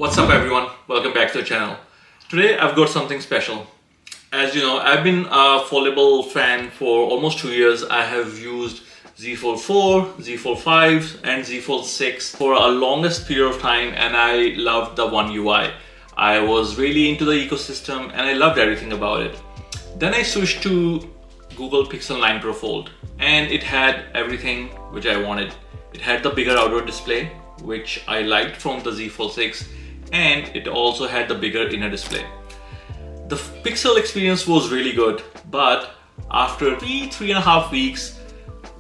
What's up everyone, welcome back to the channel. Today I've got something special. As you know, I've been a foldable fan for almost 2 years. I have used Z Fold 4, Z Fold 5 and Z Fold 6 for a longest period of time, and I loved the One UI. I was really into the ecosystem and I loved everything about it. Then I switched to Google Pixel 9 Pro Fold and it had everything which I wanted. It had the bigger outdoor display, which I liked from the Z Fold 6, and it also had the bigger inner display. The Pixel experience was really good, but after three and a half weeks,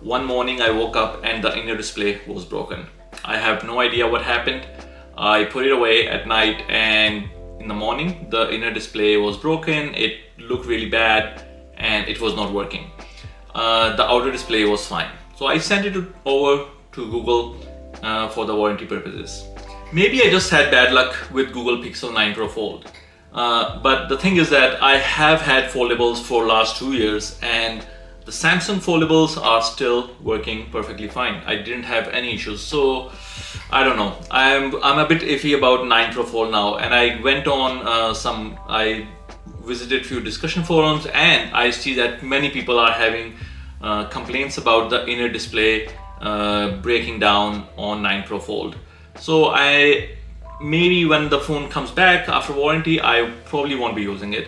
one morning I woke up and the inner display was broken. I have no idea what happened. I put it away at night and in the morning the inner display was broken. It looked really bad and it was not working. The outer display was fine. So I sent it over to Google for the warranty purposes. Maybe I just had bad luck with Google Pixel 9 Pro Fold. But the thing is that I have had foldables for last 2 years and the Samsung foldables are still working perfectly fine. I didn't have any issues. So I don't know. I'm a bit iffy about 9 Pro Fold now, and I went on I visited few discussion forums and I see that many people are having complaints about the inner display breaking down on 9 Pro Fold. So maybe when the phone comes back after warranty, I probably won't be using it.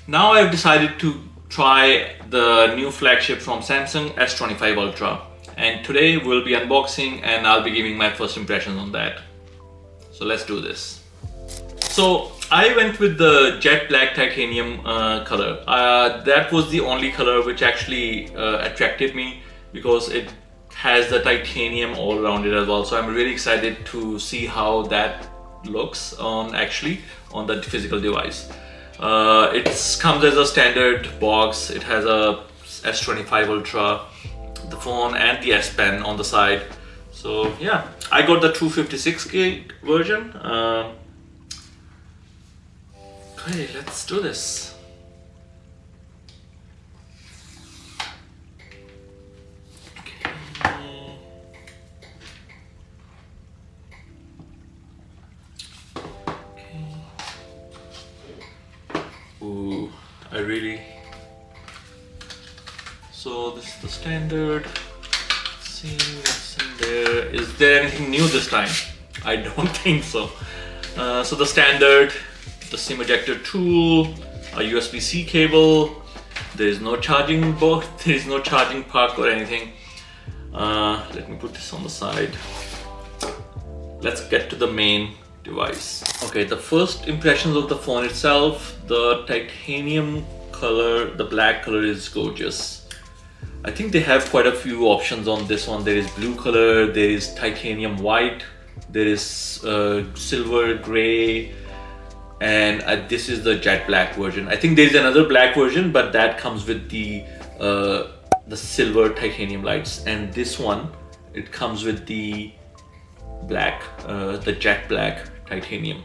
Now I've decided to try the new flagship from Samsung S25 Ultra, and today we'll be unboxing and I'll be giving my first impressions on that. So let's do this. So I went with the jet black titanium color. That was the only color which actually attracted me because it has the titanium all around it as well. So I'm really excited to see how that looks on the physical device. It comes as a standard box. It has a S25 Ultra, the phone and the S Pen on the side. So yeah, I got the 256GB version. Okay, let's do this. Ooh, so this is the standard. Let's see what's in there. Is there anything new this time? I don't think so. So the standard, the SIM ejector tool, a USB-C cable. There is no charging board. There is no charging puck or anything. Let me put this on the side. Let's get to the main device. Okay, the first impressions of the phone itself, the titanium color, the black color is gorgeous. I think they have quite a few options on this one. There is blue color, there is titanium white, there is silver gray, and this is the jet black version. I think there is another black version, but that comes with the silver titanium lights, and this one, it comes with the black, the jet black titanium.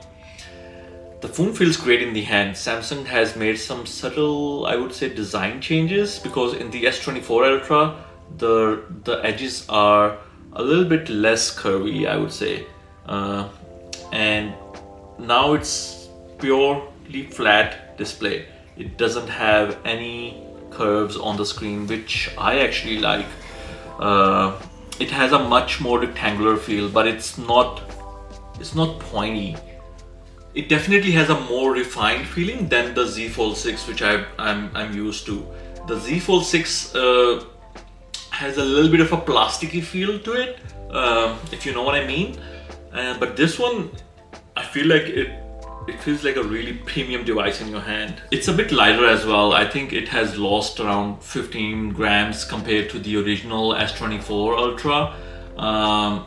The phone feels great in the hand. Samsung has made some subtle, I would say, design changes, because in the S24 Ultra the edges are a little bit less curvy, I would say, and now it's purely flat display. It doesn't have any curves on the screen, which I actually like. It has a much more rectangular feel, but it's not pointy. It definitely has a more refined feeling than the Z Fold 6, which I'm used to. The Z Fold 6 has a little bit of a plasticky feel to it, if you know what I mean. But this one, I feel like it feels like a really premium device in your hand. It's a bit lighter as well. I think it has lost around 15 grams compared to the original S24 Ultra.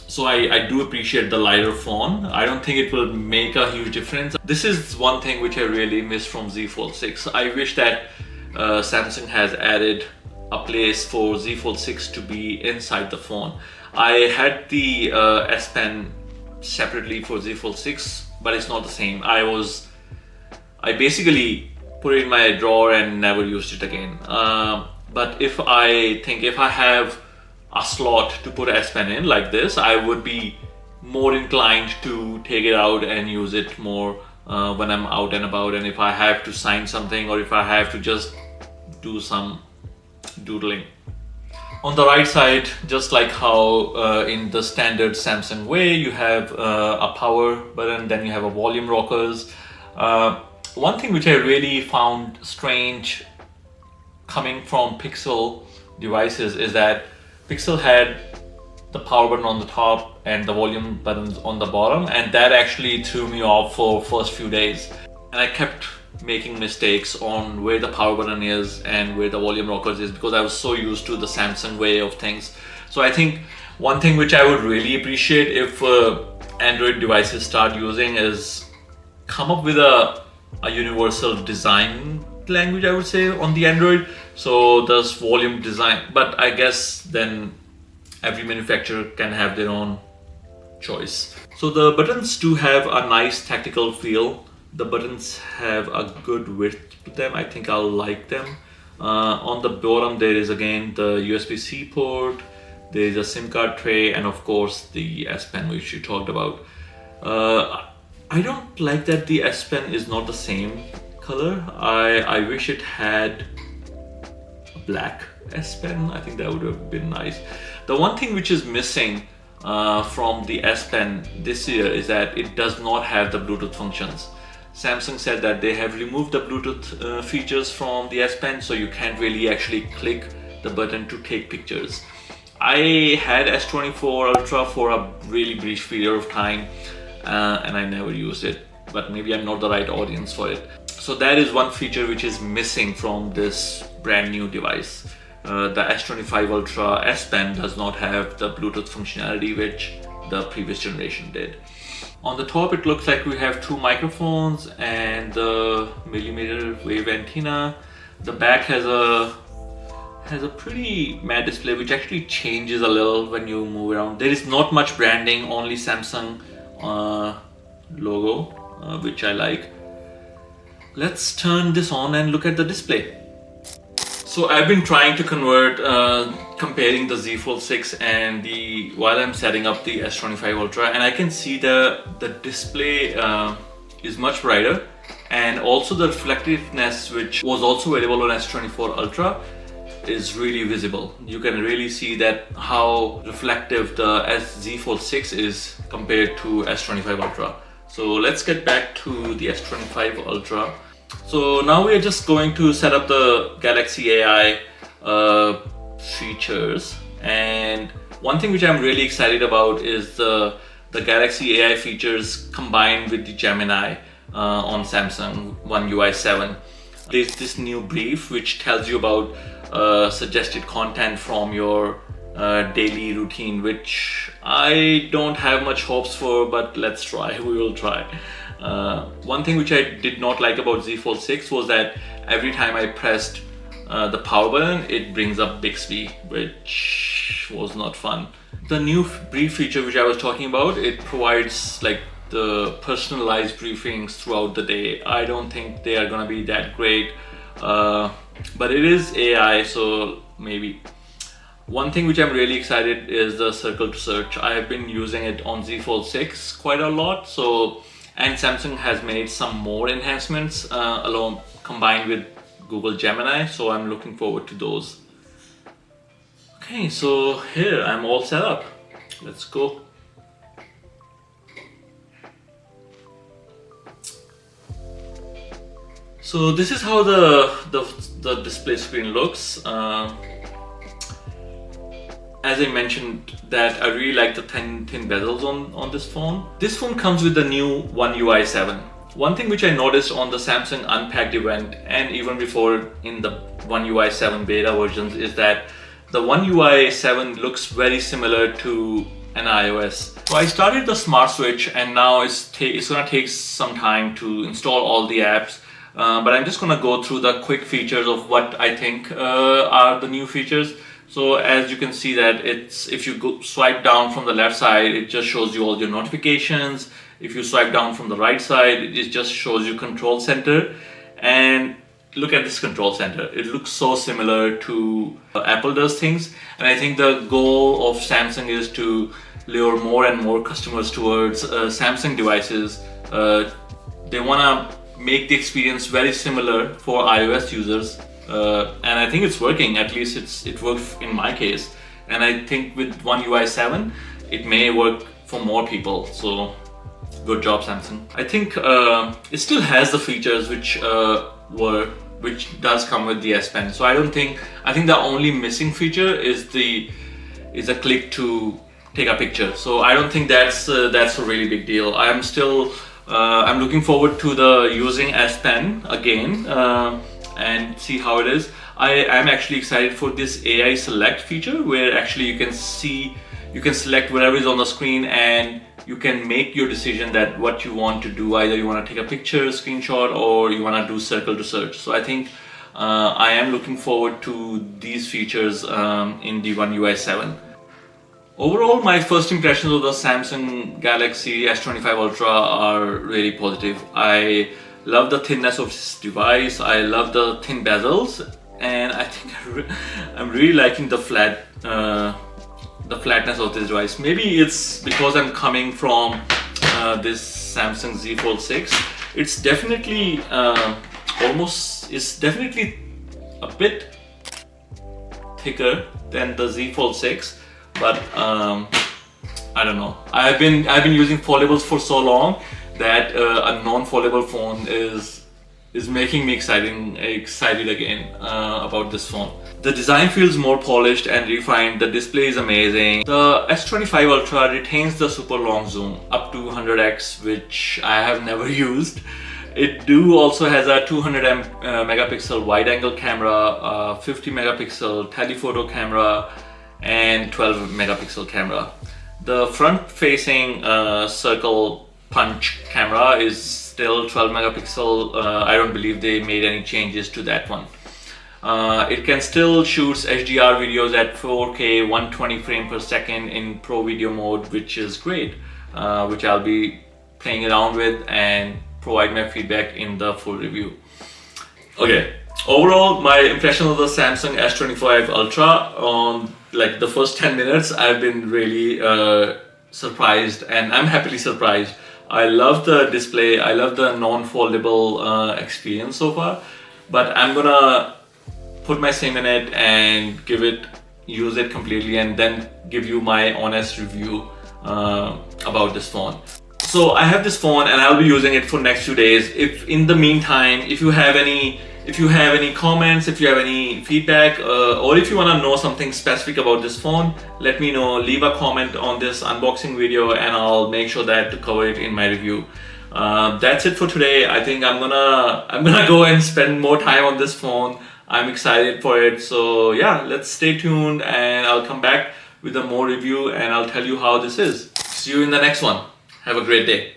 So I do appreciate the lighter phone. I don't think it will make a huge difference. This is one thing which I really miss from Z Fold 6. I wish that Samsung has added a place for Z Fold 6 to be inside the phone. I had the S Pen separately for Z Fold 6, but it's not the same. I basically put it in my drawer and never used it again. But if I have a slot to put S Pen in like this, I would be more inclined to take it out and use it more when I'm out and about, and if I have to sign something or if I have to just do some doodling. On the right side, just like how in the standard Samsung way, you have a power button, then you have a volume rockers. One thing which I really found strange coming from Pixel devices is that Pixel had the power button on the top and the volume buttons on the bottom, and that actually threw me off for first few days, and I kept making mistakes on where the power button is and where the volume rockers is because I was so used to the Samsung way of things. So I think one thing which I would really appreciate if Android devices start using is come up with a universal design language, I would say, on the Android. So there's volume design, but I guess then every manufacturer can have their own choice. So the buttons do have a nice tactical feel. The buttons have a good width to them. I think I'll like them. On the bottom there is again the USB-C port, there is a SIM card tray, and of course the S Pen which you talked about. I don't like that the S Pen is not the same color. I wish it had a black S Pen. I think that would have been nice. The one thing which is missing from the S Pen this year is that it does not have the Bluetooth functions. Samsung said that they have removed the Bluetooth features from the S Pen, so you can't really actually click the button to take pictures. I had S24 Ultra for a really brief period of time and I never used it, but maybe I'm not the right audience for it. So that is one feature which is missing from this brand new device. The S25 Ultra S Pen does not have the Bluetooth functionality which the previous generation did. On the top it looks like we have two microphones and the millimeter wave antenna. The back has a pretty matte display which actually changes a little when you move around. There is not much branding, only Samsung logo, which I like. Let's turn this on and look at the display. So I've been trying to convert, comparing the Z Fold 6 and while I'm setting up the S25 Ultra, and I can see the display is much brighter, and also the reflectiveness, which was also available on S24 Ultra, is really visible. You can really see that how reflective the Z Fold 6 is compared to S25 Ultra. So let's get back to the S25 Ultra. So now we are just going to set up the Galaxy AI features, and one thing which I'm really excited about is the Galaxy AI features combined with the Gemini on Samsung One UI 7. There's this new brief which tells you about suggested content from your daily routine, which I don't have much hopes for, but let's try. We will try. One thing which I did not like about Z Fold 6 was that every time I pressed the power button, it brings up Bixby, which was not fun. The new brief feature which I was talking about, it provides like the personalized briefings throughout the day. I don't think they are gonna be that great, but it is AI, so maybe. One thing which I'm really excited is the circle to search. I have been using it on Z Fold 6 quite a lot, and Samsung has made some more enhancements along combined with Google Gemini, so I'm looking forward to those. Okay, so here I'm all set up. Let's go. So this is how the display screen looks. As I mentioned that I really like the thin bezels on this phone. This phone comes with the new One UI 7. One thing which I noticed on the Samsung Unpacked event and even before in the One UI 7 beta versions is that the One UI 7 looks very similar to an iOS. So I started the Smart Switch, and now it's gonna take some time to install all the apps. But I'm just gonna go through the quick features of what I think are the new features. So as you can see that if you swipe down from the left side, it just shows you all your notifications. If you swipe down from the right side, it just shows you control center. And look at this control center. It looks so similar to Apple does things. And I think the goal of Samsung is to lure more and more customers towards Samsung devices. They want to make the experience very similar for iOS users, and I think it's working. At least it worked in my case, and I think with One UI 7 it may work for more people. So good job, Samsung. I think it still has the features which does come with the S Pen. So I think the only missing feature is a click to take a picture. So I don't think that's a really big deal. I'm looking forward to using S Pen again and see how it is. I'm actually excited for this AI select feature, where actually you can select whatever is on the screen and you can make your decision that what you want to do. Either you want to take a picture, screenshot, or you want to do circle to search. So I think I am looking forward to these features in the One UI 7. Overall, my first impressions of the Samsung Galaxy S25 Ultra are really positive. I love the thinness of this device. I love the thin bezels, and I think I'm really liking the flatness of this device. Maybe it's because I'm coming from this Samsung Z Fold 6. It's definitely definitely a bit thicker than the Z Fold 6, but I don't know. I've been using foldables for so long that a non-foldable phone is making me excited again about this phone. The design feels more polished and refined. The display is amazing. The S25 Ultra retains the super long zoom up to 100x, which I have never used. It also has a 200 megapixel wide angle camera, 50 megapixel telephoto camera, and 12 megapixel camera. The front facing circle punch camera is still 12 megapixel. I don't believe they made any changes to that one. It can still shoot HDR videos at 4K 120 frames per second in Pro Video mode, which is great, which I'll be playing around with and provide my feedback in the full review. Okay, overall my impression of the Samsung S25 Ultra on like the first 10 minutes, I've been really surprised, and I'm happily surprised. I love the display. I love the non-foldable experience so far, but I'm gonna put my SIM in it and use it completely, and then give you my honest review about this phone. So I have this phone and I'll be using it for next few days. If in the meantime, if you have any comments, if you have any feedback, or if you want to know something specific about this phone, let me know. Leave a comment on this unboxing video and I'll make sure that to cover it in my review. That's it for today. I think I'm gonna go and spend more time on this phone. I'm excited for it. So yeah, let's stay tuned and I'll come back with a more review and I'll tell you how this is. See you in the next one. Have a great day.